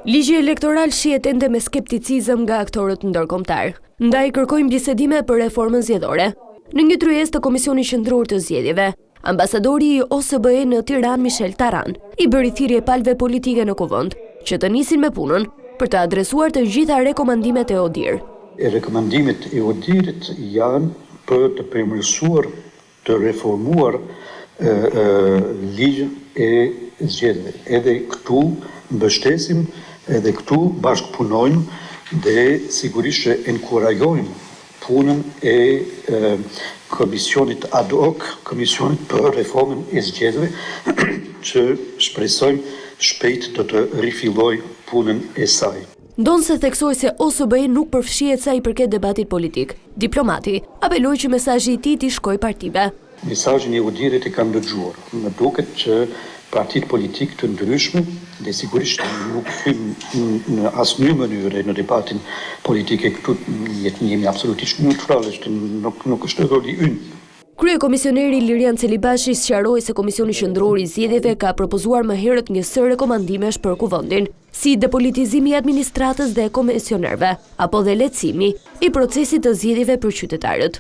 Ligji elektoral shihet ende me skepticizëm nga aktorët ndërkombëtar. Ndaj kërkojnë bisedime për reformën zgjedhore. Në një tryezë të Komisionit Qendror të Zgjedhjeve, ambasadori i OSBE në Tiranë Michel Taran i bëri thirrje palëve politike në kuvend që të nisin me punën për të adresuar të gjitha rekomandimet e ODIHR. Rekomandimet e ODIHR-it janë për të përmirësuar, të reformuar ligjin e zgjedhjeve. Edhe këtu mbështesim, edhe këtu bashkëpunojmë dhe sigurisht që enkurajojmë punën e Komisionit ad hoc, Komisionit për reformën e zgjedhjeve, që shpresojmë shpejt do të rifillojë punën e saj. Ndonë se theksoj se OSBE nuk përfshihet sa i përket debatit politik. Diplomati apeloi që mesazhi i tij t'i shkojë partive. Mesazhin e ODIHR-it e kanë dëgjuar. Më duket që partitë politike të ndryshme dhe sigurisht nuk hyjmë në asnjë mënyrë në debatin politik e këtu jemi absolutisht neutral, nuk është roli ynë. Kryekomisioneri Lirian Celibashi sqaroi se Komisioni Qendror i Zgjedhjeve ka propozuar më herët një sër rekomandimesh për kuvendin, si depolitizimi i administratës dhe komisionerëve, apo dhe lehtësimi i procesit të zgjedhjeve për qytetarët.